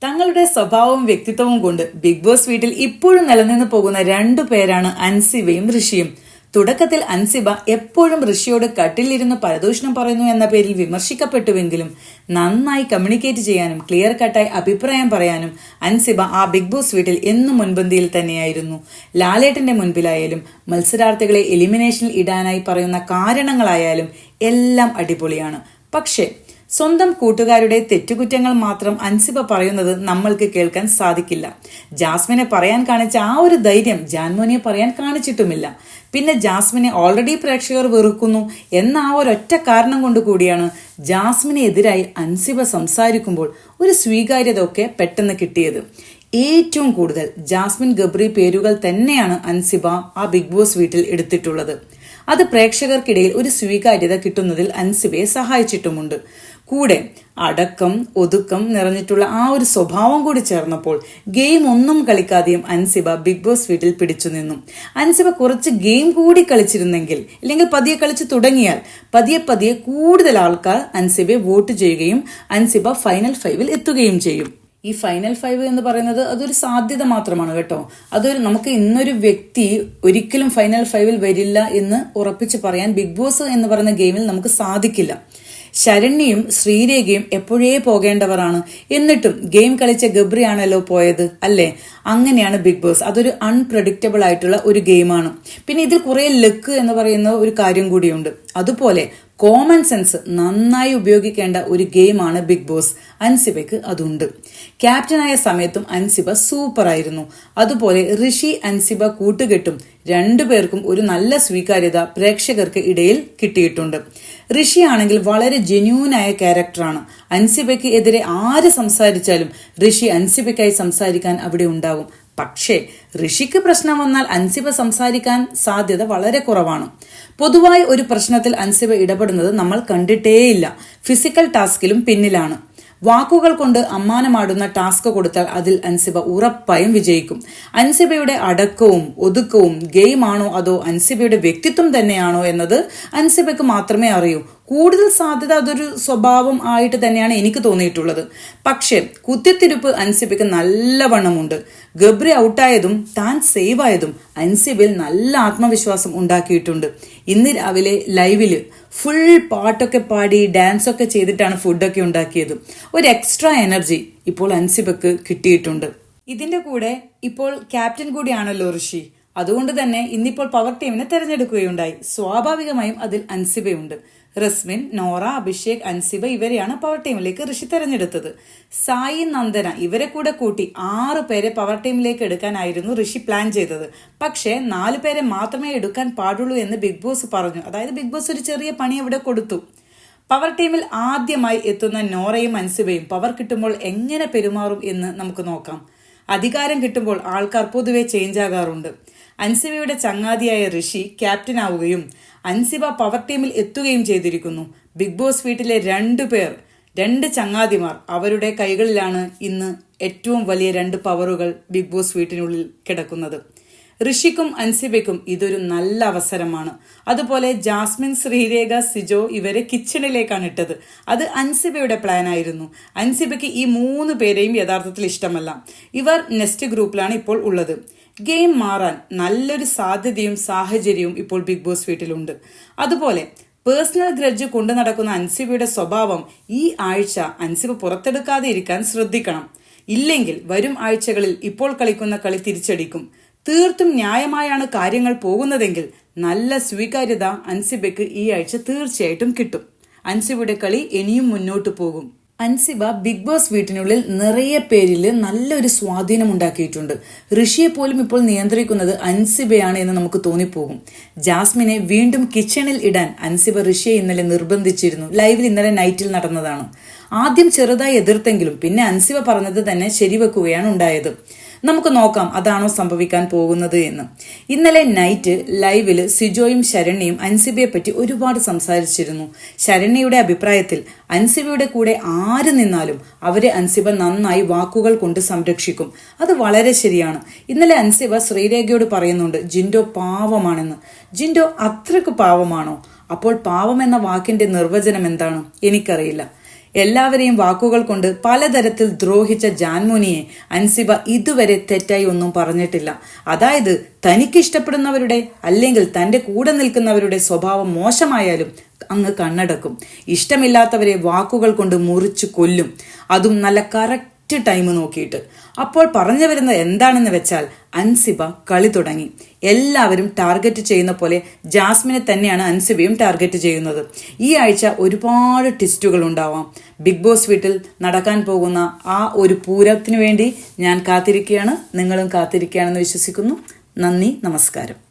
തങ്ങളുടെ സ്വഭാവവും വ്യക്തിത്വവും കൊണ്ട് ബിഗ് ബോസ് വീട്ടിൽ ഇപ്പോഴും നിലനിന്ന് പോകുന്ന രണ്ടു പേരാണ് അൻസിബയും ഋഷിയും. തുടക്കത്തിൽ അൻസിബ എപ്പോഴും ഋഷിയോട് കട്ടിലിരുന്ന് പരദൂഷണം പറയുന്നു എന്ന പേരിൽ വിമർശിക്കപ്പെട്ടുവെങ്കിലും നന്നായി കമ്മ്യൂണിക്കേറ്റ് ചെയ്യാനും ക്ലിയർ കട്ടായി അഭിപ്രായം പറയാനും അൻസിബ ആ ബിഗ് ബോസ് വീട്ടിൽ എന്നും മുൻപന്തിയിൽ തന്നെയായിരുന്നു. ലാലേട്ടന്റെ മുൻപിലായാലും മത്സരാർത്ഥികളെ എലിമിനേഷനിൽ ഇടാനായി പറയുന്ന കാരണങ്ങളായാലും എല്ലാം അടിപൊളിയാണ്. പക്ഷേ സ്വന്തം കൂട്ടുകാരുടെ തെറ്റുകുറ്റങ്ങൾ മാത്രം അൻസിബ പറയുന്നത് നമ്മൾക്ക് കേൾക്കാൻ സാധിക്കില്ല. ജാസ്മിനെ പറയാൻ കാണിച്ച ആ ഒരു ധൈര്യം ജാൻമോനിയെ പറയാൻ കാണിച്ചിട്ടുമില്ല. പിന്നെ ജാസ്മിനെ ഓൾറെഡി പ്രേക്ഷകർ വെറുക്കുന്നു എന്ന ആ ഒരൊറ്റ കാരണം കൊണ്ട് കൂടിയാണ് ജാസ്മിന് എതിരായി അൻസിബ സംസാരിക്കുമ്പോൾ ഒരു സ്വീകാര്യത ഒക്കെ പെട്ടെന്ന് കിട്ടിയത്. ഏറ്റവും കൂടുതൽ ജാസ്മിൻ ഗബ്രി പേരുകൾ തന്നെയാണ് അൻസിബ ആ ബിഗ് ബോസ് വീട്ടിൽ എടുത്തിട്ടുള്ളത്. അത് പ്രേക്ഷകർക്കിടയിൽ ഒരു സ്വീകാര്യത കിട്ടുന്നതിൽ അൻസിബയെ സഹായിച്ചിട്ടുമുണ്ട്. കൂടെ അടക്കം ഒതുക്കം നിറഞ്ഞിട്ടുള്ള ആ ഒരു സ്വഭാവം കൂടി ചേർന്നപ്പോൾ ഗെയിം ഒന്നും കളിക്കാതെയും അൻസിബ ബിഗ് ബോസ് വീട്ടിൽ പിടിച്ചു നിന്നു. അൻസിബ കുറച്ച് ഗെയിം കൂടി കളിച്ചിരുന്നെങ്കിൽ, അല്ലെങ്കിൽ പതിയെ കളിച്ചു തുടങ്ങിയാൽ പതിയെ കൂടുതൽ ആൾക്കാർ അൻസിബയെ വോട്ട് ചെയ്യുകയും അൻസിബ ഫൈനൽ 5-ൽ എത്തുകയും ചെയ്യും. ഈ ഫൈനൽ 5 എന്ന് പറയുന്നത് അതൊരു സാധ്യത മാത്രമാണ് കേട്ടോ. നമുക്ക് ഇന്നൊരു വ്യക്തി ഒരിക്കലും ഫൈനൽ 5-ൽ വരില്ല എന്ന് ഉറപ്പിച്ച് പറയാൻ ബിഗ് ബോസ് എന്ന് പറയുന്ന ഗെയിമിൽ നമുക്ക് സാധിക്കില്ല. ശരണ്യയും ശ്രീരേഖയും എപ്പോഴേ പോകേണ്ടവരാണ്. എന്നിട്ടും ഗെയിം കളിച്ച ഗബ്രിയാണല്ലോ പോയത്, അല്ലേ? അങ്ങനെയാണ് ബിഗ് ബോസ്. അതൊരു അൺപ്രഡിക്റ്റബിൾ ആയിട്ടുള്ള ഒരു ഗെയിമാണ്. പിന്നെ ഇതിൽ കുറെ ലക്ക് എന്ന് പറയുന്ന ഒരു കാര്യം കൂടിയുണ്ട്. അതുപോലെ കോമൺ സെൻസ് നന്നായി ഉപയോഗിക്കേണ്ട ഒരു ഗെയിമാണ് ബിഗ് ബോസ്. അൻസിബയ്ക്ക് അതുണ്ട്. ക്യാപ്റ്റനായ സമയത്തും അൻസിബ സൂപ്പറായിരുന്നു. അതുപോലെ ഋഷി അൻസിബ കൂട്ടുകെട്ടും രണ്ടുപേർക്കും ഒരു നല്ല സ്വീകാര്യത പ്രേക്ഷകർക്ക് ഇടയിൽ കിട്ടിയിട്ടുണ്ട്. ഋഷി ആണെങ്കിൽ വളരെ ജെന്യൂനായ ക്യാരക്ടറാണ്. അൻസിബയ്ക്ക് എതിരെ ആര് സംസാരിച്ചാലും ഋഷി അൻസിബയ്ക്കായി സംസാരിക്കാൻ അവിടെ ഉണ്ടാകും. പക്ഷേ ഋഷിക്ക് പ്രശ്നം വന്നാൽ അൻസിബ സംസാരിക്കാൻ സാധ്യത വളരെ കുറവാണ്. പൊതുവായി ഒരു പ്രശ്നത്തിൽ അൻസിബ ഇടപെടുന്നത് നമ്മൾ കണ്ടിട്ടേയില്ല. ഫിസിക്കൽ ടാസ്കിലും പിന്നിലാണ്. വാക്കുകൾ കൊണ്ട് അമ്മാനമാടുന്ന ടാസ്ക് കൊടുത്താൽ അതിൽ അൻസിബ ഉറപ്പായും വിജയിക്കും. അൻസിബയുടെ അടക്കവും ഒതുക്കവും ഗെയിമാണോ അതോ അൻസിബയുടെ വ്യക്തിത്വം തന്നെയാണോ എന്നത് അൻസിബയ്ക്ക് മാത്രമേ അറിയൂ. കൂടുതൽ സാധ്യത അതൊരു സ്വഭാവം ആയിട്ട് തന്നെയാണ് എനിക്ക് തോന്നിയിട്ടുള്ളത്. പക്ഷേ കുത്തിത്തിരിപ്പ് അൻസിബയ്ക്ക് നല്ലവണ്ണമുണ്ട്. ഗബ്രി ഔട്ടായതും താൻ സേവ് ആയതും അൻസിബയിൽ നല്ല ആത്മവിശ്വാസം ഉണ്ടാക്കിയിട്ടുണ്ട്. ഇന്ന് രാവിലെ ലൈവില് ഫുൾ പാട്ടൊക്കെ പാടി ഡാൻസ് ഒക്കെ ചെയ്തിട്ടാണ് ഫുഡൊക്കെ ഉണ്ടാക്കിയത്. ഒരു എക്സ്ട്രാ എനർജി ഇപ്പോൾ അൻസിബയ്ക്ക് കിട്ടിയിട്ടുണ്ട്. ഇതിന്റെ കൂടെ ഇപ്പോൾ ക്യാപ്റ്റൻ കൂടിയാണല്ലോ ഋഷി. അതുകൊണ്ട് തന്നെ ഇന്നിപ്പോൾ പവർ ടീമിനെ തെരഞ്ഞെടുക്കുകയുണ്ടായി. സ്വാഭാവികമായും അതിൽ അൻസിബയുണ്ട്. റസ്മിൻ, നോറ, അഭിഷേക്, അൻസിബ ഇവരെയാണ് പവർ ടീമിലേക്ക് ഋഷി തെരഞ്ഞെടുത്തത്. സായി, നന്ദന ഇവരെ കൂടെ കൂട്ടി 6 പേരെ പവർ ടീമിലേക്ക് എടുക്കാനായിരുന്നു ഋഷി പ്ലാൻ ചെയ്തത്. പക്ഷേ 4 പേരെ മാത്രമേ എടുക്കാൻ പാടുള്ളൂ എന്ന് ബിഗ് ബോസ് പറഞ്ഞു. അതായത് ബിഗ് ബോസ് ഒരു ചെറിയ പണി അവിടെ കൊടുത്തു. പവർ ടീമിൽ ആദ്യമായി എത്തുന്ന നോറയും അൻസിബയും പവർ കിട്ടുമ്പോൾ എങ്ങനെ പെരുമാറും എന്ന് നമുക്ക് നോക്കാം. അധികാരം കിട്ടുമ്പോൾ ആൾക്കാർ പൊതുവെ ചേഞ്ച് ആകാറുണ്ട്. അൻസിബയുടെ ചങ്ങാതിയായ ഋഷി ക്യാപ്റ്റൻ ആവുകയും അൻസിബ പവർ ടീമിൽ എത്തുകയും ചെയ്തിരിക്കുന്നു. ബിഗ് ബോസ് വീട്ടിലെ 2 പേർ, 2 ചങ്ങാതിമാർ, അവരുടെ കൈകളിലാണ് ഇന്ന് ഏറ്റവും വലിയ 2 പവറുകൾ ബിഗ് ബോസ് വീട്ടിനുള്ളിൽ കിടക്കുന്നത്. ഋഷിക്കും അൻസിബയ്ക്കും ഇതൊരു നല്ല അവസരമാണ്. അതുപോലെ ജാസ്മിൻ, ശ്രീരേഖ, സിജോ ഇവരെ കിച്ചണിലേക്കാണ് ഇട്ടത്. അത് അൻസിബയുടെ പ്ലാൻ ആയിരുന്നു. അൻസിബയ്ക്ക് ഈ 3 പേരെയും യഥാർത്ഥത്തിൽ ഇഷ്ടമല്ല. ഇവർ നെക്സ്റ്റ് ഗ്രൂപ്പിലാണ് ഇപ്പോൾ ഉള്ളത്. ഗെയിം മാറാൻ നല്ലൊരു സാധ്യതയും സാഹചര്യവും ഇപ്പോൾ ബിഗ് ബോസ് വീട്ടിലുണ്ട്. അതുപോലെ പേഴ്സണൽ ഗ്രഡ്ജ് കൊണ്ടു നടക്കുന്ന അൻസിബയുടെ സ്വഭാവം ഈ ആഴ്ച അൻസിബ പുറത്തെടുക്കാതെ ഇരിക്കാൻ ശ്രദ്ധിക്കണം. ഇല്ലെങ്കിൽ വരും ആഴ്ചകളിൽ ഇപ്പോൾ കളിക്കുന്ന കളി തിരിച്ചടിക്കും. തീർത്തും ന്യായമായാണ് കാര്യങ്ങൾ പോകുന്നതെങ്കിൽ നല്ല സ്വീകാര്യത അൻസിബയ്ക്ക് ഈ ആഴ്ച തീർച്ചയായിട്ടും കിട്ടും. അൻസിബയുടെ കളി ഇനിയും മുന്നോട്ട് പോകും. അൻസിബ ബിഗ് ബോസ് വീട്ടിനുള്ളിൽ നിറയെ പേരിൽ നല്ലൊരു സ്വാധീനം ഉണ്ടാക്കിയിട്ടുണ്ട്. ഋഷിയെ പോലും ഇപ്പോൾ നിയന്ത്രിക്കുന്നത് അൻസിബയാണ് എന്ന് നമുക്ക് തോന്നിപ്പോകും. ജാസ്മിനെ വീണ്ടും കിച്ചണിൽ ഇടാൻ അൻസിബ ഋഷിയെ ഇന്നലെ നിർബന്ധിച്ചിരുന്നു. ലൈവിൽ ഇന്നലെ നൈറ്റിൽ നടന്നതാണ്. ആദ്യം ചെറുതായി എതിർത്തെങ്കിലും പിന്നെ അൻസിബ പറഞ്ഞത് തന്നെ ശരിവെക്കുകയാണ് ഉണ്ടായത്. നമുക്ക് നോക്കാം അതാണോ സംഭവിക്കാൻ പോകുന്നത് എന്ന്. ഇന്നലെ നൈറ്റ് ലൈവില് സിജോയും ശരണ്യയും അൻസിബയെ പറ്റി ഒരുപാട് സംസാരിച്ചിരുന്നു. ശരണ്യയുടെ അഭിപ്രായത്തിൽ അൻസിബയുടെ കൂടെ ആര് നിന്നാലും അവരെ അൻസിബ നന്നായി വാക്കുകൾ കൊണ്ട് സംരക്ഷിക്കും. അത് വളരെ ശരിയാണ്. ഇന്നലെ അൻസിബ ശ്രീരേഖയോട് പറയുന്നുണ്ട് ജിൻഡോ പാവമാണെന്ന്. ജിൻഡോ അത്രയ്ക്ക് പാവമാണോ? അപ്പോൾ പാവം എന്ന വാക്കിന്റെ നിർവചനം എന്താണ്? എനിക്കറിയില്ല. എല്ലാവരെയും വാക്കുകൾ കൊണ്ട് പലതരത്തിൽ ദ്രോഹിച്ച ജാൻമോനിയെ അൻസിബ ഇതുവരെ തെറ്റായി ഒന്നും പറഞ്ഞിട്ടില്ല. അതായത് തനിക്കിഷ്ടപ്പെടുന്നവരുടെ അല്ലെങ്കിൽ തന്റെ കൂടെ നിൽക്കുന്നവരുടെ സ്വഭാവം മോശമായാലും അങ്ങ് കണ്ണടക്കും. ഇഷ്ടമില്ലാത്തവരെ വാക്കുകൾ കൊണ്ട് മുറിച്ചു കൊല്ലും, അതും നല്ല കറക്റ്റ് ടൈം നോക്കിയിട്ട്. അപ്പോൾ പറഞ്ഞു വരുന്നത് എന്താണെന്ന് വെച്ചാൽ അൻസിബ കളി തുടങ്ങി. എല്ലാവരും ടാർഗറ്റ് ചെയ്യുന്ന പോലെ ജാസ്മിനെ തന്നെയാണ് അൻസിബയും ടാർഗറ്റ് ചെയ്യുന്നത്. ഈ ആഴ്ച ഒരുപാട് ട്വിസ്റ്റുകൾ ഉണ്ടാവാം. ബിഗ് ബോസ് വീട്ടിൽ നടക്കാൻ പോകുന്ന ആ ഒരു പൂരത്തിന് വേണ്ടി ഞാൻ കാത്തിരിക്കുകയാണ്. നിങ്ങളും കാത്തിരിക്കുകയാണെന്ന് വിശ്വസിക്കുന്നു. നന്ദി, നമസ്കാരം.